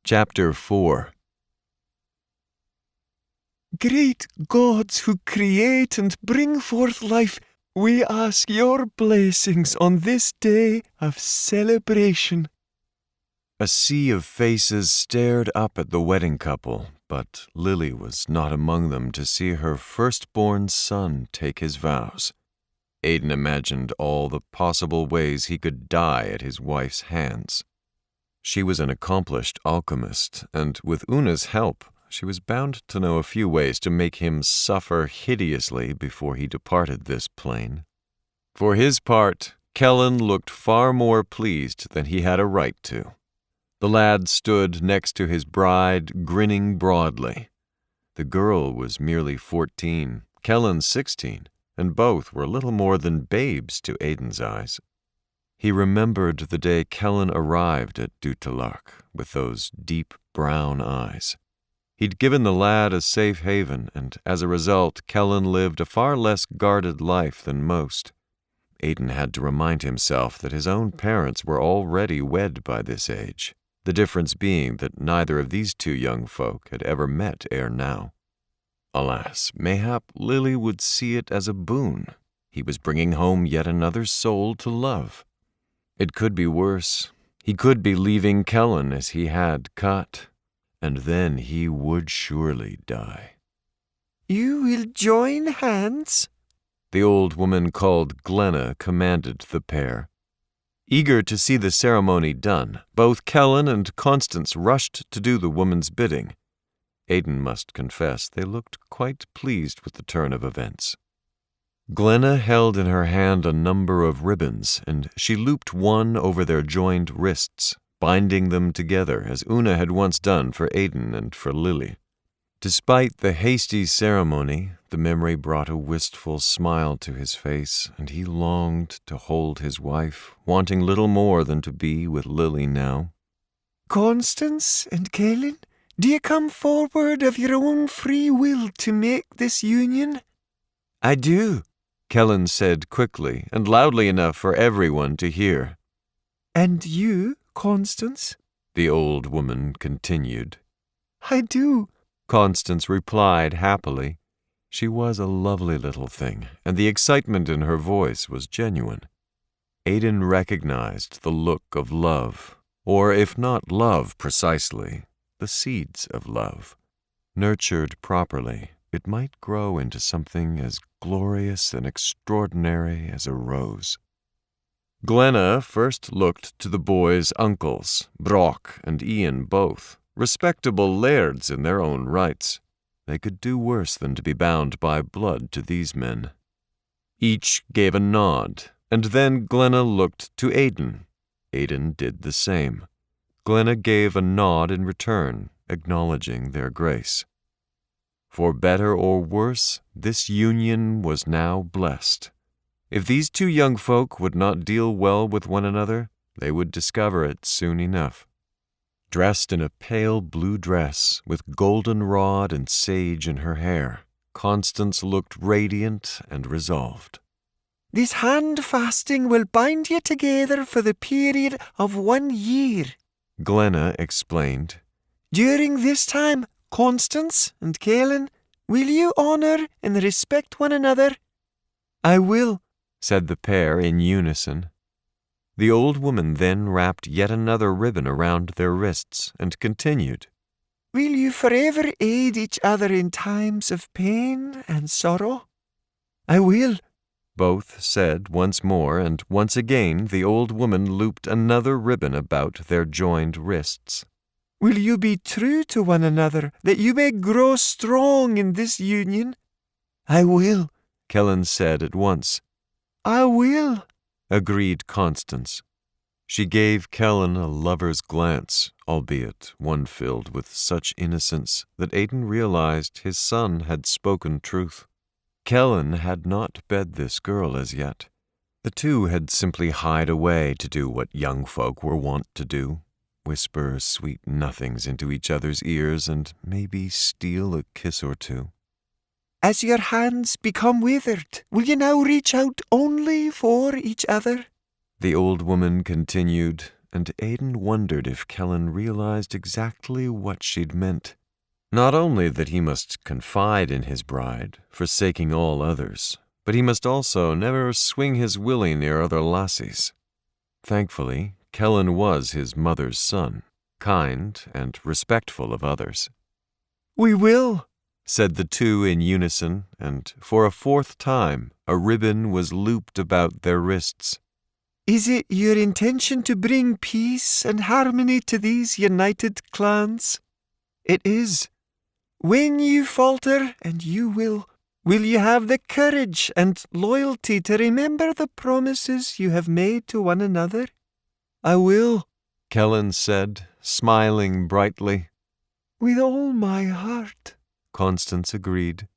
Chapter 4. Great gods who create and bring forth life, we ask your blessings on this day of celebration. A sea of faces stared up at the wedding couple, but Lily was not among them to see her firstborn son take his vows. Aidan imagined all the possible ways he could die at his wife's hands. She was an accomplished alchemist, and with Una's help, she was bound to know a few ways to make him suffer hideously before he departed this plane. For his part, Kellen looked far more pleased than he had a right to. The lad stood next to his bride, grinning broadly. The girl was merely 14, Kellen 16, and both were little more than babes to Aidan's eyes. He remembered the day Kellen arrived at Dutelarc with those deep brown eyes. He'd given the lad a safe haven, and as a result, Kellen lived a far less guarded life than most. Aidan had to remind himself that his own parents were already wed by this age, the difference being that neither of these two young folk had ever met ere now. Alas, mayhap Lily would see it as a boon. He was bringing home yet another soul to love. It could be worse. He could be leaving Kellen as he had cut, and then he would surely die. You will join hands? The old woman called Glenna commanded the pair. Eager to see the ceremony done, both Kellen and Constance rushed to do the woman's bidding. Aidan must confess they looked quite pleased with the turn of events. Glenna held in her hand a number of ribbons, and she looped one over their joined wrists, binding them together as Una had once done for Aidan and for Lily. Despite the hasty ceremony, the memory brought a wistful smile to his face, and he longed to hold his wife, wanting little more than to be with Lily now. Constance and Kellen, do you come forward of your own free will to make this union? I do, Kellen said quickly and loudly enough for everyone to hear. And you, Constance? The old woman continued. I do, Constance replied happily. She was a lovely little thing, and the excitement in her voice was genuine. Aidan recognized the look of love, or if not love precisely, the seeds of love. Nurtured properly, it might grow into something as glorious and extraordinary as a rose. Glenna first looked to the boys' uncles, Brock and Ian both, respectable lairds in their own rights. They could do worse than to be bound by blood to these men. Each gave a nod, and then Glenna looked to Aidan. Aidan did the same. Glenna gave a nod in return, acknowledging their grace. For better or worse, this union was now blessed. If these two young folk would not deal well with one another, they would discover it soon enough. Dressed in a pale blue dress, with goldenrod and sage in her hair, Constance looked radiant and resolved. This hand fasting will bind you together for the period of 1 year, Glenna explained. During this time, Constance and Kellen, will you honour and respect one another? I will, said the pair in unison. The old woman then wrapped yet another ribbon around their wrists and continued. Will you forever aid each other in times of pain and sorrow? I will, both said once more, and once again the old woman looped another ribbon about their joined wrists. Will you be true to one another, that you may grow strong in this union? I will, Kellen said at once. I will, agreed Constance. She gave Kellen a lover's glance, albeit one filled with such innocence that Aidan realized his son had spoken truth. Kellen had not bed this girl as yet. The two had simply hied away to do what young folk were wont to do, whisper sweet nothings into each other's ears and maybe steal a kiss or two. As your hands become withered, will you now reach out only for each other? The old woman continued, and Aidan wondered if Kellen realized exactly what she'd meant. Not only that he must confide in his bride, forsaking all others, but he must also never swing his willy near other lassies. Thankfully, Kellen was his mother's son, kind and respectful of others. "We will," said the two in unison, and for a fourth time a ribbon was looped about their wrists. "Is it your intention to bring peace and harmony to these united clans?" "It is." "When you falter, and you will you have the courage and loyalty to remember the promises you have made to one another?" "I will," Kellen said, smiling brightly. "With all my heart," Constance agreed.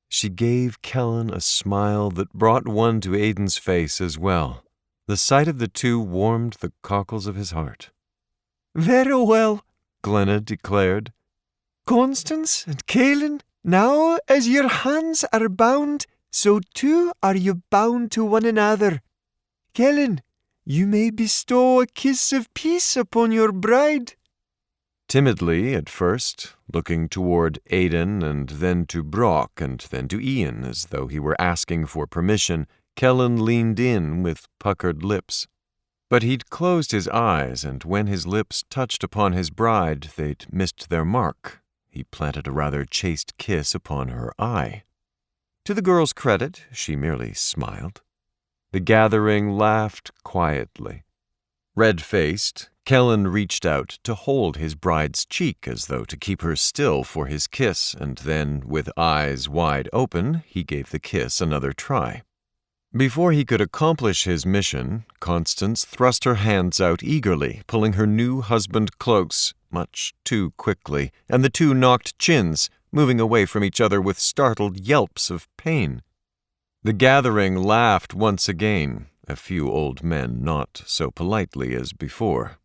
She gave Kellen a smile that brought one to Aidan's face as well. The sight of the two warmed the cockles of his heart. "Very well," Glenna declared. "Constance and Kellen, now as your hands are bound, so too are you bound to one another. Kellen, you may bestow a kiss of peace upon your bride." Timidly at first, looking toward Aidan and then to Brock and then to Ian as though he were asking for permission, Kellen leaned in with puckered lips. But he'd closed his eyes, and when his lips touched upon his bride, they'd missed their mark. He planted a rather chaste kiss upon her eye. To the girl's credit, she merely smiled. The gathering laughed quietly. Red-faced, Kellen reached out to hold his bride's cheek as though to keep her still for his kiss, and then, with eyes wide open, he gave the kiss another try. Before he could accomplish his mission, Constance thrust her hands out eagerly, pulling her new husband close, much too quickly, and the two knocked chins, moving away from each other with startled yelps of pain. The gathering laughed once again, a few old men not so politely as before.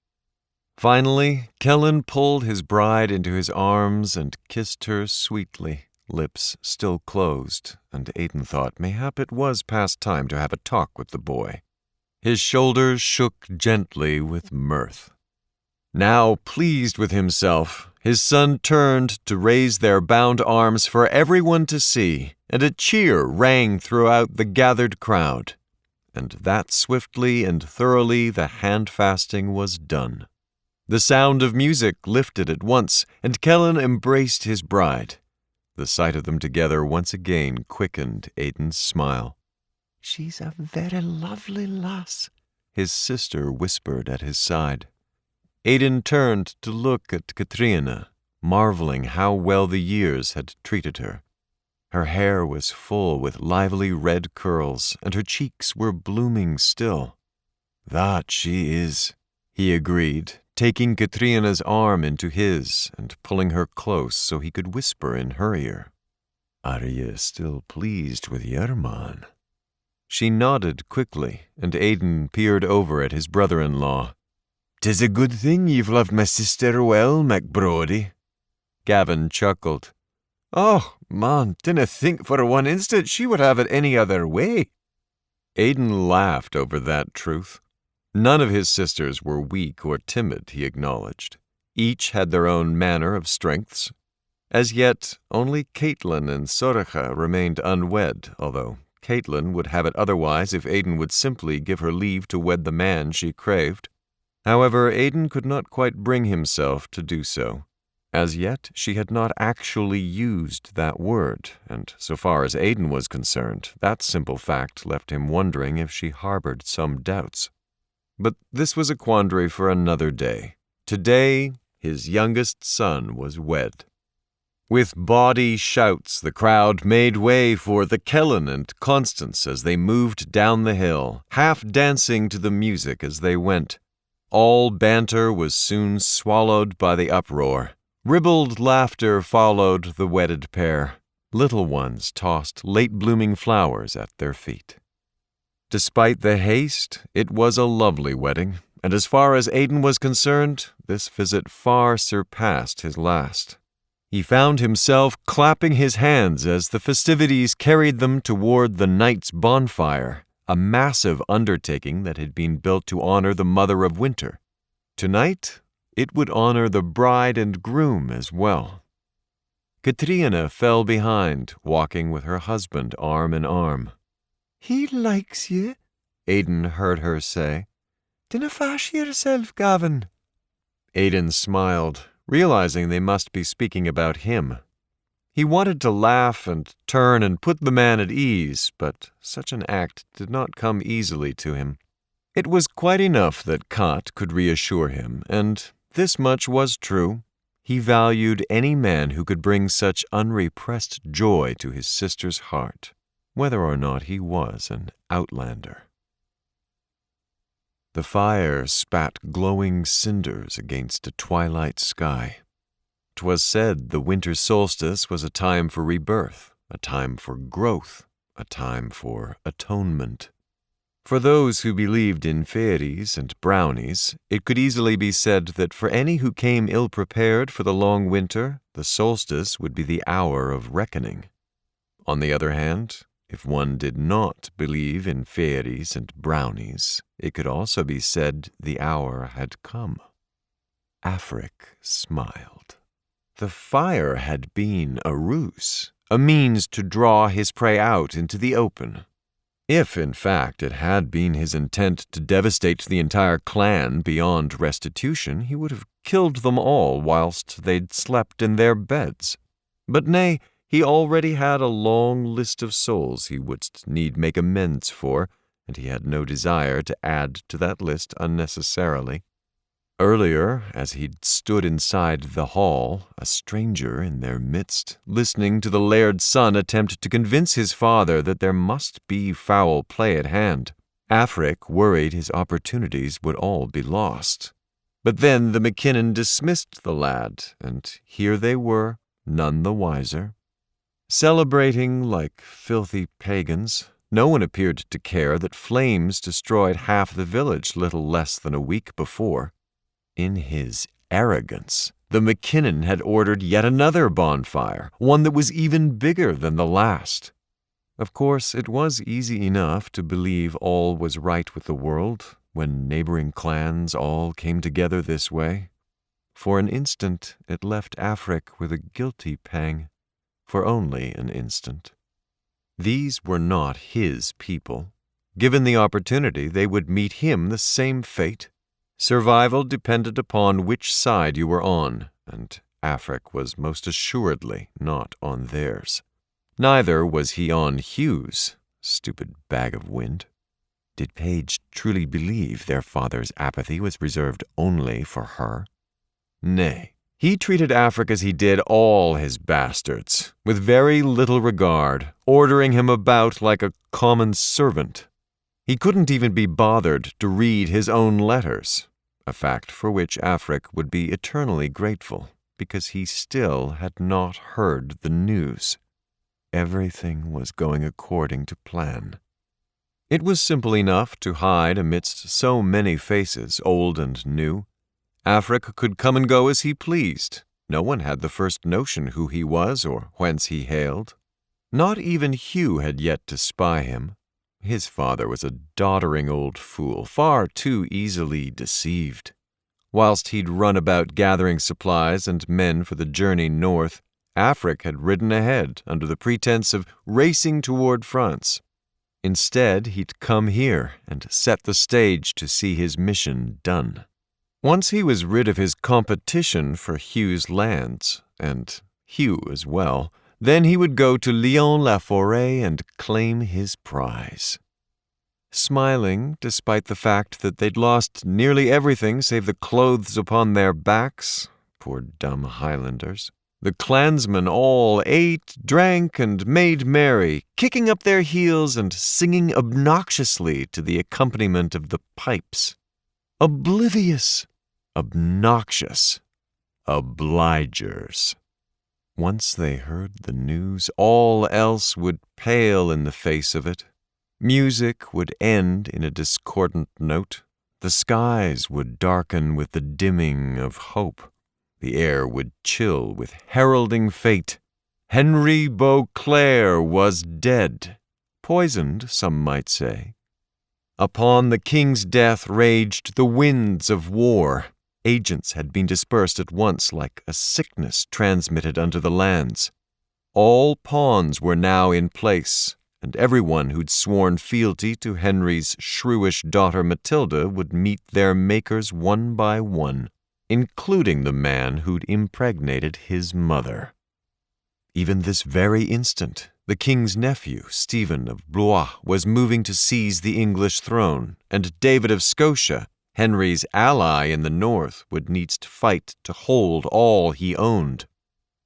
Finally, Kellen pulled his bride into his arms and kissed her sweetly, lips still closed, and Aidan thought mayhap it was past time to have a talk with the boy. His shoulders shook gently with mirth. Now pleased with himself, his son turned to raise their bound arms for everyone to see, and a cheer rang throughout the gathered crowd. And that swiftly and thoroughly the hand-fasting was done. The sound of music lifted at once, and Kellen embraced his bride. The sight of them together once again quickened Aidan's smile. "She's a very lovely lass," his sister whispered at his side. Aidan turned to look at Katrina, marveling how well the years had treated her. Her hair was full with lively red curls, and her cheeks were blooming still. "That she is," he agreed, taking Katrina's arm into his and pulling her close so he could whisper in her ear. "Are ye still pleased with your man?" She nodded quickly, and Aidan peered over at his brother-in-law. "'Tis a good thing you've loved my sister well, MacBrody." Gavin chuckled. "Oh, man, dinna think for one instant she would have it any other way." Aidan laughed over that truth. None of his sisters were weak or timid, he acknowledged. Each had their own manner of strengths. As yet, only Caitlin and Sorcha remained unwed, although Caitlin would have it otherwise if Aidan would simply give her leave to wed the man she craved. However, Aidan could not quite bring himself to do so. As yet, she had not actually used that word, and so far as Aidan was concerned, that simple fact left him wondering if she harbored some doubts. But this was a quandary for another day. Today, his youngest son was wed. With bawdy shouts, the crowd made way for the Kellen and Constance as they moved down the hill, half dancing to the music as they went. All banter was soon swallowed by the uproar. Ribald laughter followed the wedded pair. Little ones tossed late-blooming flowers at their feet. Despite the haste, it was a lovely wedding, and as far as Aidan was concerned, this visit far surpassed his last. He found himself clapping his hands as the festivities carried them toward the night's bonfire, a massive undertaking that had been built to honor the Mother of Winter. Tonight, it would honor the bride and groom as well. Katrina fell behind, walking with her husband arm in arm. "He likes ye," Aidan heard her say. "Dinna fash yourself, Gavin." Aidan smiled, realizing they must be speaking about him. He wanted to laugh and turn and put the man at ease, but such an act did not come easily to him. It was quite enough that Kat could reassure him, and this much was true. He valued any man who could bring such unrepressed joy to his sister's heart, whether or not he was an outlander. The fire spat glowing cinders against a twilight sky. 'Twas said the winter solstice was a time for rebirth, a time for growth, a time for atonement. For those who believed in fairies and brownies, it could easily be said that for any who came ill-prepared for the long winter, the solstice would be the hour of reckoning. On the other hand, if one did not believe in fairies and brownies, it could also be said the hour had come. Afric smiled. The fire had been a ruse, a means to draw his prey out into the open. If, in fact, it had been his intent to devastate the entire clan beyond restitution, he would have killed them all whilst they'd slept in their beds. But nay, he already had a long list of souls he would need make amends for, and he had no desire to add to that list unnecessarily. Earlier, as he'd stood inside the hall, a stranger in their midst, listening to the laird's son attempt to convince his father that there must be foul play at hand, Afric worried his opportunities would all be lost. But then the MacKinnon dismissed the lad, and here they were, none the wiser. Celebrating like filthy pagans, no one appeared to care that flames destroyed half the village little less than a week before. In his arrogance, the MacKinnon had ordered yet another bonfire, one that was even bigger than the last. Of course, it was easy enough to believe all was right with the world when neighboring clans all came together this way. For an instant, it left Afric with a guilty pang. For only an instant. These were not his people. Given the opportunity, they would meet him the same fate. Survival depended upon which side you were on, and Afric was most assuredly not on theirs. Neither was he on Hugh's, stupid bag of wind. Did Paige truly believe their father's apathy was reserved only for her? Nay, he treated Afric as he did all his bastards, with very little regard, ordering him about like a common servant. He couldn't even be bothered to read his own letters, a fact for which Afric would be eternally grateful, because he still had not heard the news. Everything was going according to plan. It was simple enough to hide amidst so many faces, old and new. Afric could come and go as he pleased. No one had the first notion who he was or whence he hailed. Not even Hugh had yet to spy him. His father was a doddering old fool, far too easily deceived. Whilst he'd run about gathering supplies and men for the journey north, Afric had ridden ahead under the pretense of racing toward France. Instead, he'd come here and set the stage to see his mission done. Once he was rid of his competition for Hugh's lands, and Hugh as well, then he would go to Lyon-la-Forêt and claim his prize. Smiling, despite the fact that they'd lost nearly everything save the clothes upon their backs, poor dumb Highlanders, the clansmen all ate, drank, and made merry, kicking up their heels and singing obnoxiously to the accompaniment of the pipes. Oblivious, obnoxious, obligers. Once they heard the news, all else would pale in the face of it. Music would end in a discordant note. The skies would darken with the dimming of hope. The air would chill with heralding fate. Henry Beauclerc was dead. Poisoned, some might say. Upon the king's death raged the winds of war. agents had been dispersed at once like a sickness transmitted unto the lands. All pawns were now in place, and everyone who'd sworn fealty to Henry's shrewish daughter Matilda would meet their makers one by one, including the man who'd impregnated his mother. Even this very instant, the king's nephew, Stephen of Blois, was moving to seize the English throne, and David of Scotia, Henry's ally in the north, would needs fight to hold all he owned.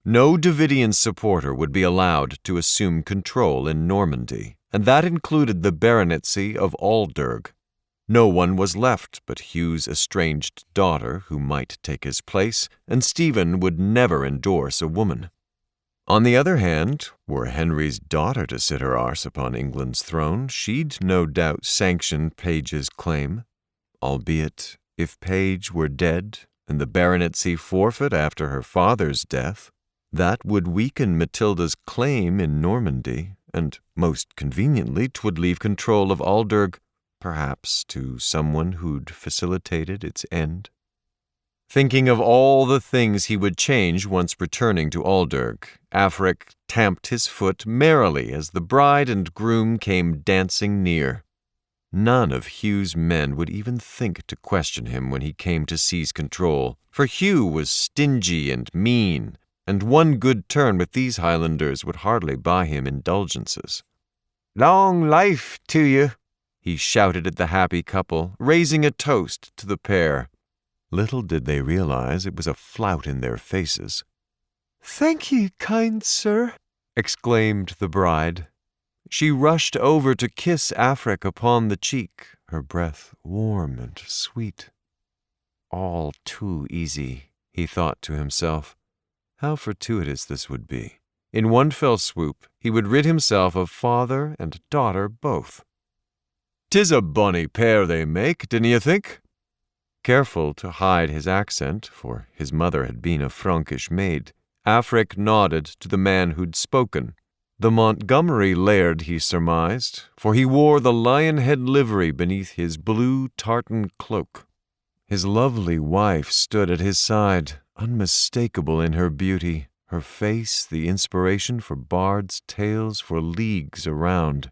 No Davidian supporter would be allowed to assume control in Normandy, and that included the baronetcy of Alderg. No one was left but Hugh's estranged daughter who might take his place, and Stephen would never endorse a woman. On the other hand, were Henry's daughter to sit her arse upon England's throne, she'd no doubt sanction Page's claim, albeit if Page were dead and the baronetcy forfeit after her father's death, that would weaken Matilda's claim in Normandy, and most conveniently 'twould leave control of Alderg, perhaps to someone who'd facilitated its end. Thinking of all the things he would change once returning to Alderg, Afric tamped his foot merrily as the bride and groom came dancing near. None of Hugh's men would even think to question him when he came to seize control, for Hugh was stingy and mean, and one good turn with these Highlanders would hardly buy him indulgences. "Long life to you," he shouted at the happy couple, raising a toast to the pair. Little did they realize it was a flout in their faces. "Thank ye, kind sir," exclaimed the bride. She rushed over to kiss Afric upon the cheek, her breath warm and sweet. All too easy, he thought to himself. How fortuitous this would be. In one fell swoop, he would rid himself of father and daughter both. "'Tis a bonny pair they make, dinna you think?" Careful to hide his accent, for his mother had been a Frankish maid, Afric nodded to the man who'd spoken. The Montgomery laird, he surmised, for he wore the lion-head livery beneath his blue tartan cloak. His lovely wife stood at his side, unmistakable in her beauty, her face the inspiration for bards' tales for leagues around.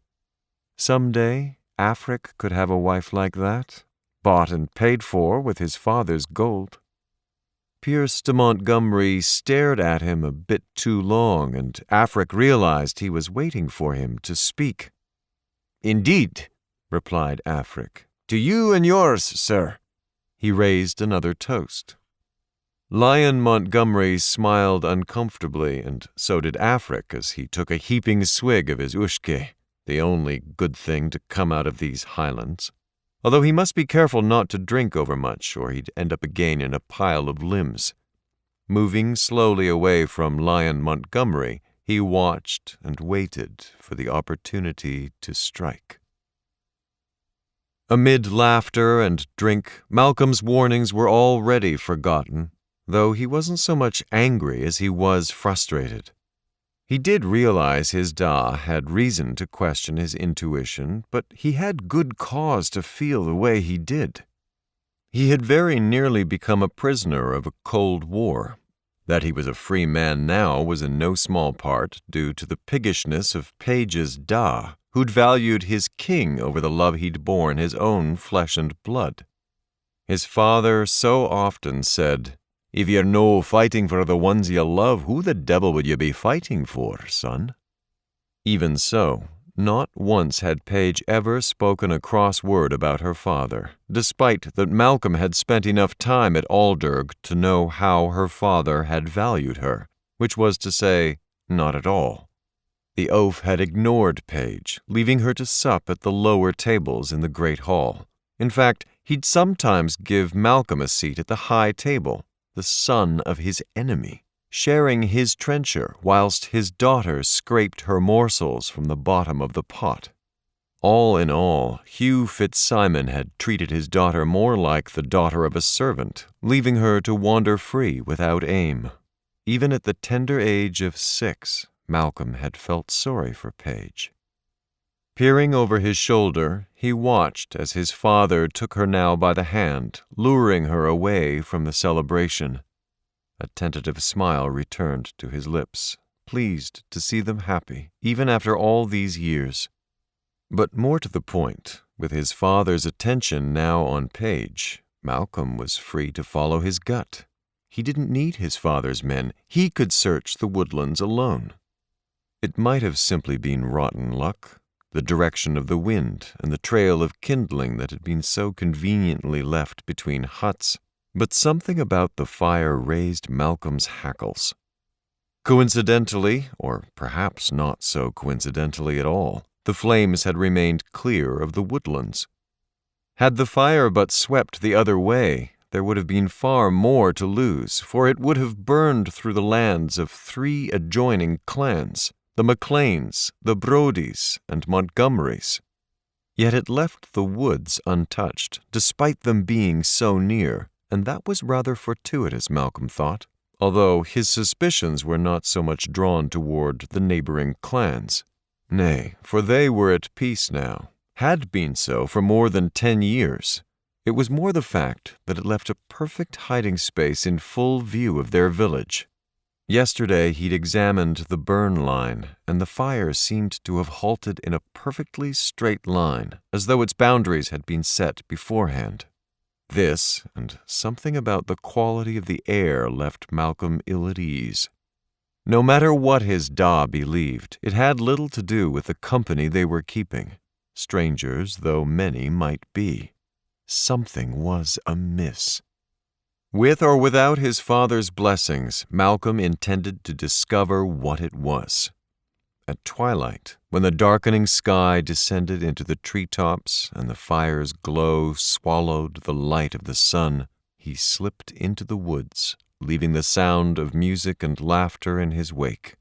Some day, Afric could have a wife like that, bought and paid for with his father's gold. Pierce de Montgomery stared at him a bit too long, and Afric realized he was waiting for him to speak. "Indeed," replied Afric. "To you and yours, sir." He raised another toast. Lion Montgomery smiled uncomfortably, and so did Afric as he took a heaping swig of his ushke, the only good thing to come out of these Highlands. Although he must be careful not to drink overmuch, or he'd end up again in a pile of limbs. Moving slowly away from Lion Montgomery, he watched and waited for the opportunity to strike. Amid laughter and drink, Malcolm's warnings were already forgotten, though he wasn't so much angry as he was frustrated. He did realize his Da had reason to question his intuition, but he had good cause to feel the way he did. He had very nearly become a prisoner of a Cold War. That he was a free man now was in no small part due to the piggishness of Page's Da, who'd valued his king over the love he'd borne his own flesh and blood. His father so often said, "If you're no fighting for the ones you love, who the devil would you be fighting for, son?" Even so, not once had Page ever spoken a cross word about her father, despite that Malcolm had spent enough time at Alderg to know how her father had valued her, which was to say, not at all. The oaf had ignored Page, leaving her to sup at the lower tables in the great hall. In fact, he'd sometimes give Malcolm a seat at the high table, the son of his enemy, sharing his trencher whilst his daughter scraped her morsels from the bottom of the pot. All in all, Hugh FitzSimon had treated his daughter more like the daughter of a servant, leaving her to wander free without aim. Even at the tender age of 6, Malcolm had felt sorry for Page. Peering over his shoulder, he watched as his father took her now by the hand, luring her away from the celebration. A tentative smile returned to his lips, pleased to see them happy, even after all these years. But more to the point, with his father's attention now on Paige, Malcolm was free to follow his gut. He didn't need his father's men. He could search the woodlands alone. It might have simply been rotten luck, the direction of the wind and the trail of kindling that had been so conveniently left between huts, but something about the fire raised Malcolm's hackles. Coincidentally, or perhaps not so coincidentally at all, the flames had remained clear of the woodlands. Had the fire but swept the other way, there would have been far more to lose, for it would have burned through the lands of 3 adjoining clans, the MacLeans, the Brodys, and Montgomerys. Yet it left the woods untouched, despite them being so near, and that was rather fortuitous, Malcolm thought, although his suspicions were not so much drawn toward the neighboring clans. Nay, for they were at peace now, had been so for more than 10 years. It was more the fact that it left a perfect hiding space in full view of their village. Yesterday he'd examined the burn line, and the fire seemed to have halted in a perfectly straight line, as though its boundaries had been set beforehand. This, and something about the quality of the air, left Malcolm ill at ease. No matter what his Da believed, it had little to do with the company they were keeping, strangers though many might be. Something was amiss. With or without his father's blessings, Malcolm intended to discover what it was. At twilight, when the darkening sky descended into the treetops and the fire's glow swallowed the light of the sun, he slipped into the woods, leaving the sound of music and laughter in his wake.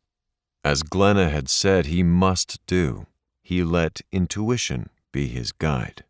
As Glenna had said he must do, he let intuition be his guide.